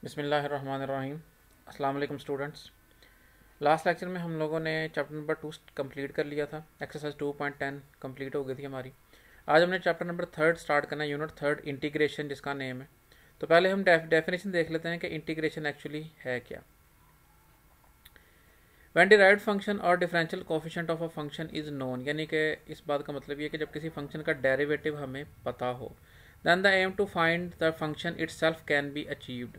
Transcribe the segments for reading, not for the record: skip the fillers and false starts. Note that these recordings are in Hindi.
बिस्मिल्लाहिर्रहमानिर्रहीम। अस्सलाम वालेकुम स्टूडेंट्स। लास्ट लेक्चर में हम लोगों ने चैप्टर नंबर 2 कंप्लीट कर लिया था। एक्सरसाइज 2.10 कंप्लीट हो गई थी हमारी। आज हमने चैप्टर नंबर 3 स्टार्ट करना है, यूनिट 3 इंटीग्रेशन जिसका नेम है। तो पहले हम डेफिनेशन देख लेते हैं कि इंटीग्रेशन एक्चुअली है क्या। व्हेन डिराइव्ड फंक्शन और differential coefficient of a function is known, यानी कि इस बात का मतलब ये है कि जब किसी फंक्शन का डेरिवेटिव हमें पता हो, then the aim to find the function itself can be achieved.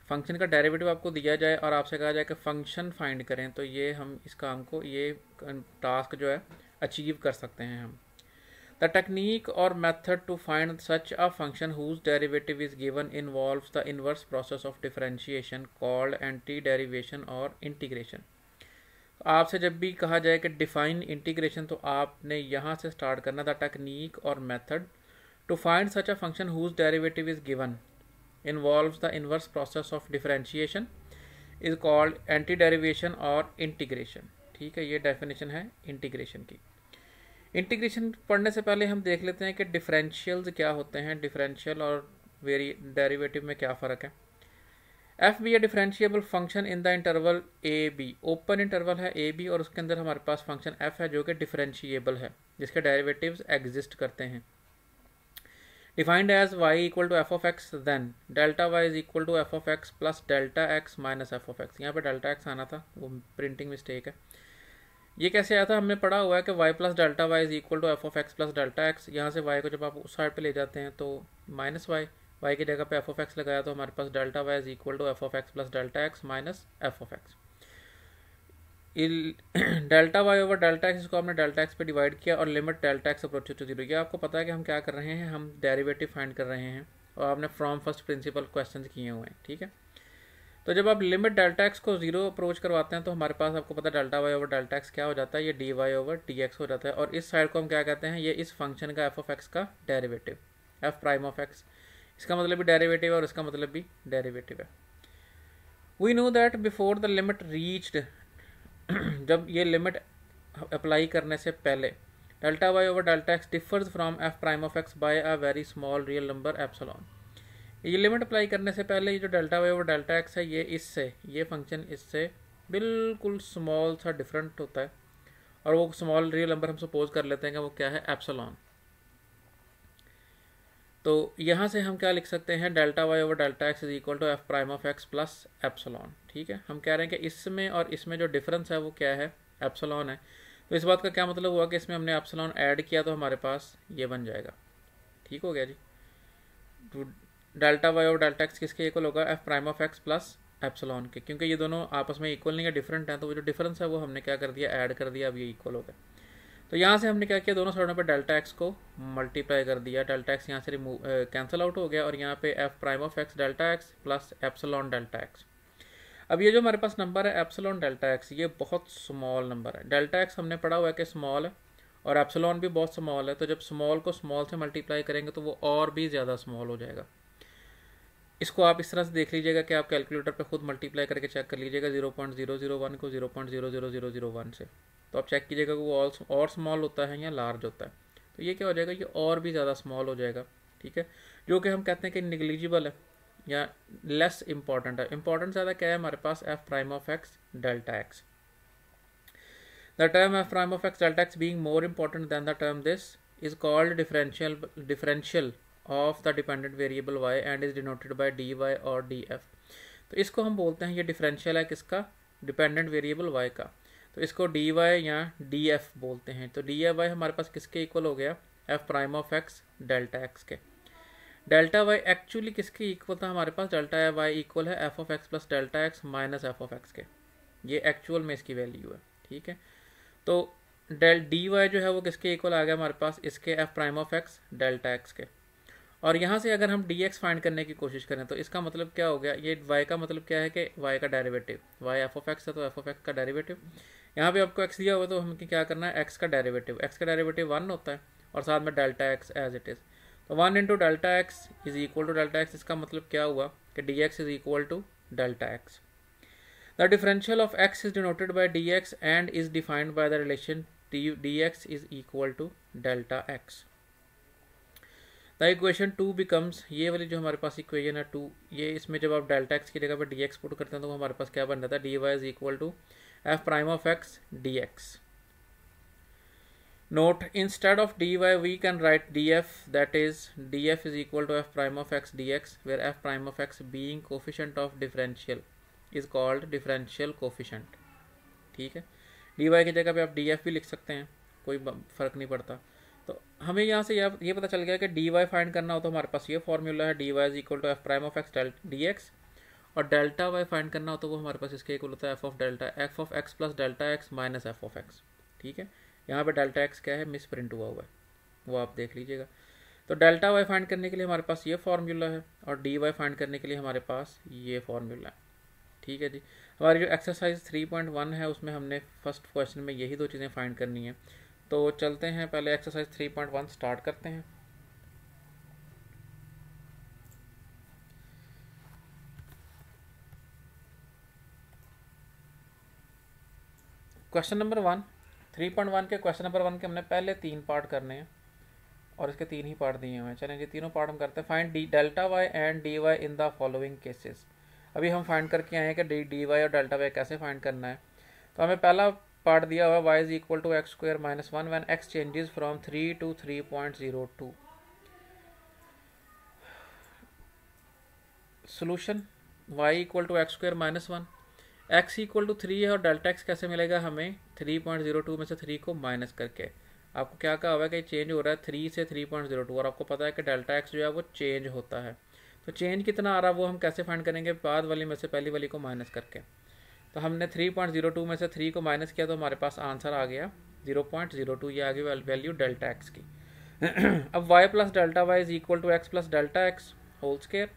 Function का डेरिवेटिव आपको दिया जाए और आपसे कहा जाए कि फंक्शन फाइंड करें, तो ये हम इस काम को, ये टास्क जो है अचीव कर सकते हैं हम। द टेक्निक और method to find such a function whose derivative is given involves the inverse process of differentiation called anti derivation और इंटीग्रेशन। आपसे जब भी कहा जाए कि डिफाइन इंटीग्रेशन, तो आपने यहाँ से स्टार्ट करना। द टेक्निक और method to find such a function whose derivative is given involves the inverse process of differentiation is called anti-derivation और integration। ठीक है, ये डेफिनेशन है इंटीग्रेशन की। इंटीग्रेशन पढ़ने से पहले हम देख लेते हैं कि डिफरेंशियल्स क्या होते हैं, डिफरेंशियल और वेरी डेरिवेटिव में क्या फ़र्क है। F be a differentiable function in the interval a b, open interval है ए बी और उसके अंदर हमारे पास फंक्शन एफ है जो कि डिफरेंशिएबल है, जिसके डेरिवेटिव्स एग्जिस्ट करते हैं। Defined as y equal to f of x, then delta y is equal to f of x plus delta x minus f of x। यहाँ पे delta x आना था, वो प्रिंटिंग मिस्टेक है। ये कैसे आया था, हमने पढ़ा हुआ है कि y plus delta y is equal to f of x plus delta x. यहाँ से y को जब आप उस साइड पे ले जाते हैं तो माइनस y की जगह पे एफ ऑफ एक्स लगाया तो हमारे पास delta y is equal to f of x plus delta x minus f of x. Delta y over delta x, इसको हमने डेल्टा एक्स पे डिवाइड किया और limit delta x approach to zero. ये आपको पता है कि हम क्या कर रहे हैं, हम डेरिवेटिव फाइंड कर रहे हैं और आपने फ्रॉम फर्स्ट प्रिंसिपल क्वेश्चन किए हुए हैं। ठीक है, तो जब आप लिमिट डेल्टा एक्स को जीरो अप्रोच करवाते हैं तो हमारे पास, आपको पता है, delta y over delta x क्या हो जाता है, ये d y over d x हो जाता है। और इस साइड को हम क्या कहते हैं, ये इस फंक्शन का एफ ऑफ एक्स का derivative, F prime of x, इसका मतलब भी डेरिवेटिव है और इसका मतलब भी डेरिवेटिव है। We know that before the limit reached, जब ये लिमिट अप्लाई करने से पहले, delta y over delta x differs from f prime of x by a very small real number epsilon. ये लिमिट अप्लाई करने से पहले ये जो delta y over delta x है, ये इससे, ये फंक्शन इससे बिल्कुल स्मॉल सा डिफरेंट होता है और वो स्मॉल रियल नंबर हम सपोज कर लेते हैं कि वो क्या है, एप्सिलॉन। तो यहाँ से हम क्या लिख सकते हैं, delta y over delta x is equal to f prime of x plus epsilon. ठीक है, हम कह रहे हैं कि इसमें और इसमें जो डिफरेंस है वो क्या है, एप्सिलॉन है। तो इस बात का क्या मतलब हुआ कि इसमें हमने एप्सिलॉन ऐड किया तो हमारे पास ये बन जाएगा। ठीक हो गया जी। तो delta y over delta x किसके इक्वल होगा, f prime of x plus epsilon के, क्योंकि ये दोनों आपस में इक्वल नहीं है, डिफरेंट है, तो वो जो डिफरेंस है वो हमने क्या कर दिया, ऐड कर दिया, अब ये इक्वल हो गया। तो यहाँ से हमने क्या किया, दोनों साइडों पे डेल्टा एक्स को मल्टीप्लाई कर दिया, डेल्टा एक्स यहाँ से रिमूव कैंसिल आउट हो गया और यहाँ पे F prime of x delta x plus epsilon delta x. अब ये जो हमारे पास नंबर है एप्सिलॉन डेल्टा एक्स, ये बहुत स्मॉल नंबर है। डेल्टा एक्स हमने पढ़ा हुआ है कि स्मॉल है और एप्सिलॉन भी बहुत स्मॉल है, तो जब स्मॉल को स्मॉल से मल्टीप्लाई करेंगे तो वो और भी ज़्यादा स्मॉल हो जाएगा। इसको आप इस तरह से देख लीजिएगा कि आप कैलकुलेटर पे खुद मल्टीप्लाई करके चेक कर लीजिएगा 0.001 को 0.00001 से, तो आप चेक कीजिएगा कि वो और स्मॉल होता है या लार्ज होता है। तो ये क्या हो जाएगा, ये और भी ज़्यादा स्मॉल हो जाएगा। ठीक है, जो कि हम कहते हैं कि निगलिजिबल है या लेस इंपॉर्टेंट है। इंपॉर्टेंट ज़्यादा क्या है हमारे पास, f prime of x delta x. The term f prime of x delta x being more important than the term this is called differential of the dependent variable y and is denoted by dy और df। तो इसको हम बोलते हैं, ये डिफरेंशियल है किसका, डिपेंडेंट वेरिएबल y का, तो इसको dy या df बोलते हैं। तो dy हमारे पास किसके इक्वल हो गया, f prime of x delta x के। डेल्टा y एक्चुअली किसके इक्वल था हमारे पास, डेल्टा y इक्वल है f of x plus delta x minus f of x के, ये एक्चुअल में इसकी वैल्यू है। ठीक है, तो dy जो है वो किसके इक्वल आ गया हमारे पास, इसके f prime of x delta x के। और यहाँ से अगर हम dx फाइंड करने की कोशिश करें तो इसका मतलब क्या हो गया, ये y का मतलब क्या है कि y का derivative, y F of x है तो एफ ऑफ एक्स का डेरिवेटिव। यहाँ पे आपको x दिया हुआ तो हमें क्या करना है, x का डेरिवेटिव, x का डेरिवेटिव 1 होता है और साथ में delta x as it is. तो 1 into delta x is equal to delta x, इसका मतलब क्या हुआ कि dx is equal to delta x. The differential of x is denoted by dx and is defined by the relation dx is equal to delta x. The equation 2 becomes, ये वाली जो हमारे पास इक्वेशन है 2, ये इसमें जब आप डेल्टा एक्स की जगह पर डी एक्स पुट करते हैं तो हमारे पास क्या बन जाता है, d y is equal to f prime of x d x. Note, instead of dy we can write df, that is df is equal to f prime of x dx, where f prime of x being coefficient of differential is called differential coefficient. ठीक है, dy की जगह पे आप df भी लिख सकते हैं, कोई फ़र्क नहीं पड़ता. तो हमें यहाँ से ये पता चल गया कि dy फाइंड करना हो तो हमारे पास ये फॉर्मूला है, dy is equal to f prime of x dx, और डेल्टा y फाइंड करना हो तो वो हमारे पास इसके इक्वल होता है f of x plus delta x minus f of x. ठीक है, यहाँ पे डेल्टा एक्स क्या है, मिस प्रिंट हुआ है, वो आप देख लीजिएगा. तो डेल्टा वाई फाइंड करने के लिए हमारे पास ये फार्मूला है और डी वाई फाइंड करने के लिए हमारे पास ये फार्मूला है. ठीक है जी, हमारी जो एक्सरसाइज 3.1 है उसमें हमने फर्स्ट क्वेश्चन में यही दो चीज़ें फाइंड करनी है. तो चलते हैं, पहले एक्सरसाइज 3.1 स्टार्ट करते हैं. क्वेश्चन नंबर 1, 3.1 के क्वेश्चन नंबर 1 के हमने पहले 3 पार्ट करने हैं और इसके 3 ही पार्ट दिए हुए हैं. चलें जी, तीनों पार्ट हम करते हैं. Find delta y and d y in the following cases. अभी हम फाइंड करके आए हैं कि डी वाई और डेल्टा वाई कैसे फाइंड करना है. तो हमें पहला पार्ट दिया हुआ है y is equal to x square minus 1 when x changes from 3 to 3.02. Solution y equal to x square minus 1, x equal to 3 है और डेल्टा x कैसे मिलेगा हमें, 3.02 में से 3 को माइनस करके. आपको क्या कहा हुआ है कि चेंज हो रहा है 3 से 3.02, और आपको पता है कि डेल्टा x जो है वो चेंज होता है. तो चेंज कितना आ रहा है वो हम कैसे फाइंड करेंगे, बाद वाली में से पहली वाली को माइनस करके. तो हमने 3.02 में से 3 को माइनस किया तो हमारे पास आंसर आ गया 0.02, ये आ गई वैल्यू डेल्टा x की. अब y plus delta y is equal to x plus delta x whole square.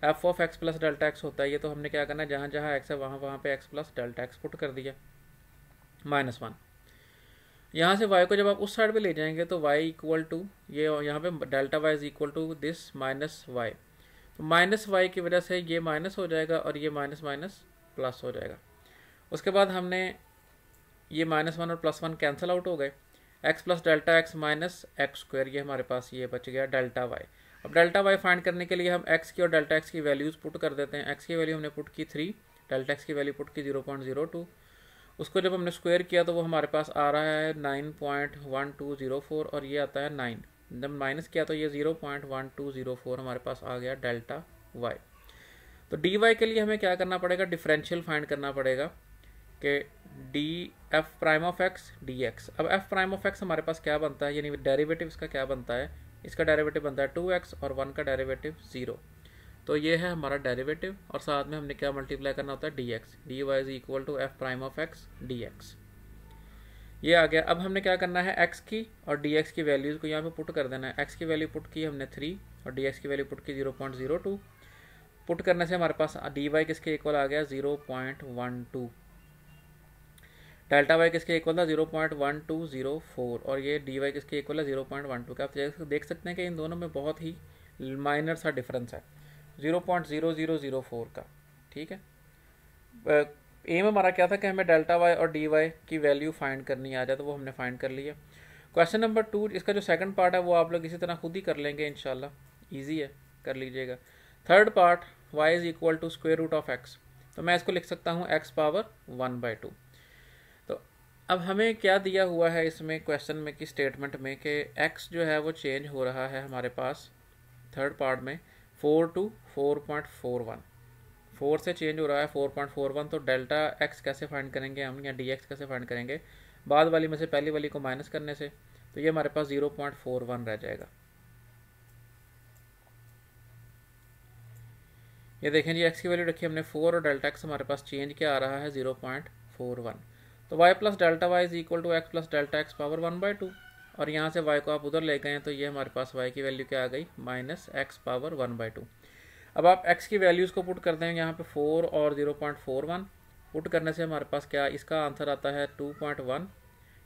F of x plus delta x होता है ये, तो हमने क्या करना है, जहाँ जहाँ एक्स है वहाँ पे x plus delta x put कर दिया माइनस 1. यहाँ से y को जब आप उस साइड पे ले जाएंगे तो y इक्वल टू, ये यहाँ पे delta y is equal to this minus y. तो माइनस वाई की वजह से ये माइनस हो जाएगा और ये माइनस माइनस प्लस हो जाएगा. उसके बाद हमने ये -1 और +1 कैंसिल आउट हो गए. X plus delta x minus x square, ये हमारे पास ये बच गया डेल्टा वाई. अब डेल्टा वाई फाइंड करने के लिए हम x की और डेल्टा x की वैल्यूज़ पुट कर देते हैं. x की वैल्यू हमने पुट की 3, डेल्टा x की वैल्यू पुट की 0.02. उसको जब हमने स्क्वायर किया तो वो हमारे पास आ रहा है 9.1204 और ये आता है 9. जब माइनस किया तो ये 0.1204 हमारे पास आ गया डेल्टा y. तो डी वाई के लिए हमें क्या करना पड़ेगा, डिफरेंशियल फाइंड करना पड़ेगा कि D F prime of x d x. अब एफ प्राइम ऑफ एक्स हमारे पास क्या बनता है, यानी डेरिवेटिव इसका क्या बनता है, इसका डेरिवेटिव बनता है 2x और 1 का डेरिवेटिव 0. तो ये है हमारा डेरिवेटिव और साथ में हमने क्या मल्टीप्लाई करना होता है, dx. dy is equal to f prime of x dx. ये आ गया. अब हमने क्या करना है, x की और dx की वैल्यूज़ को यहाँ पे पुट कर देना है. x की वैल्यू पुट की हमने 3 और dx की वैल्यू पुट की 0.02. पुट करने से हमारे पास dy किसके इक्वल आ गया 0.12. डेल्टा वाई किसके इक्वल था 0.1204 और ये डी वाई किसके इक्वल है 0.12 का. आप देख सकते हैं कि इन दोनों में बहुत ही माइनर सा डिफरेंस है 0.0004 का. ठीक है, एम हमारा क्या था कि हमें डेल्टा वाई और डी वाई की वैल्यू फाइंड करनी आ जाए, तो वो हमने फाइंड कर लिया. क्वेश्चन नंबर 2, इसका जो सेकंड पार्ट है वो आप लोग इसी तरह खुद ही कर लेंगे इंशाल्लाह, ईजी है, कर लीजिएगा. Third part y is equal to square root of x. तो मैं इसको लिख सकता हूँ x पावर 1/2. अब हमें क्या दिया हुआ है इसमें क्वेश्चन में की स्टेटमेंट में कि x जो है वो चेंज हो रहा है हमारे पास थर्ड पार्ट में 4 to 4.41. 4 से चेंज हो रहा है 4.41. तो डेल्टा x कैसे फाइंड करेंगे हम, या dx कैसे फाइंड करेंगे, बाद वाली में से पहली वाली को माइनस करने से. तो ये हमारे पास 0.41 रह जाएगा. ये देखें जी, x की वैल्यू रखी हमने 4 और डेल्टा x हमारे पास चेंज क्या आ रहा है 0.41. तो y plus delta y is equal to x plus delta x power 1/2. और यहाँ से y को आप उधर ले गए हैं तो ये हमारे पास y की वैल्यू क्या आ गई -x पावर 1/2. अब आप x की वैल्यूज़ को पुट कर देंगे यहाँ पे 4 और 0.41. पुट करने से हमारे पास क्या, इसका आंसर आता है 2.1,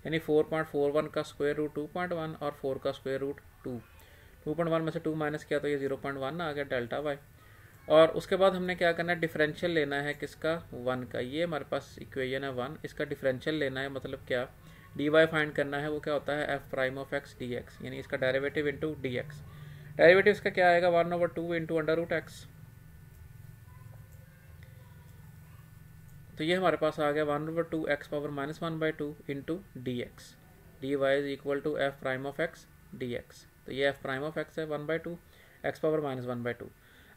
यानी 4.41 का स्क्वायर रूट 2.1 और 4 का स्क्वायर रूट 2. 2.1 में से 2 माइनस किया तो ये 0.1 आ गया डेल्टा वाई. और उसके बाद हमने क्या करना है, डिफरेंशियल लेना है किसका, 1 का. ये हमारे पास इक्वेशन है 1, इसका डिफरेंशियल लेना है. मतलब क्या, डी वाई फाइंड करना है, वो क्या होता है F prime of x d x, यानी इसका derivative into d x. Derivative इसका क्या आएगा 1/2 इंटू अंडर रूट एक्स। तो ये हमारे पास आ गया 1/2 x power -1/2 into d x. D y is equal to f prime of x d x. तो ये एफ प्राइम ऑफ एक्स है 1/2 एक्स पावर -1/2।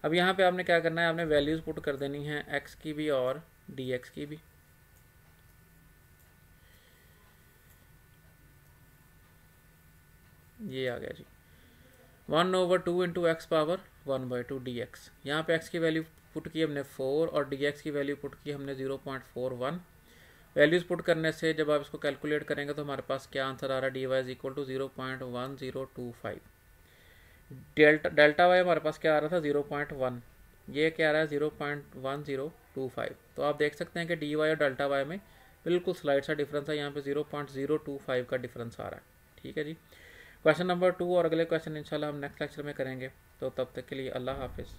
अब यहाँ पे आपने क्या करना है, आपने वैल्यूज पुट कर देनी है एक्स की भी और डी एक्स की भी। ये आ गया जी 1/2 into x power 1/2 D x. यहाँ पे एक्स की वैल्यू पुट की हमने 4 और डी एक्स की वैल्यू पुट की हमने 0.41। वैल्यूज पुट करने से जब आप इसको कैलकुलेट करेंगे तो हमारे पास क्या आंसर आ रहा है, d y is equal to 0.1025। Delta y हमारे पास क्या आ रहा था 0.1, ये क्या आ रहा है 0.1025। तो आप देख सकते हैं कि डी वाई और डेल्टा वाई में बिल्कुल स्लाइड सा डिफरेंस है, यहाँ पे 0.025 का डिफरेंस आ रहा है। ठीक है जी। क्वेश्चन नंबर 2 और अगले क्वेश्चन इंशाल्लाह हम नेक्स्ट लेक्चर में करेंगे। तो तब तक के लिए अल्लाह हाफिज़।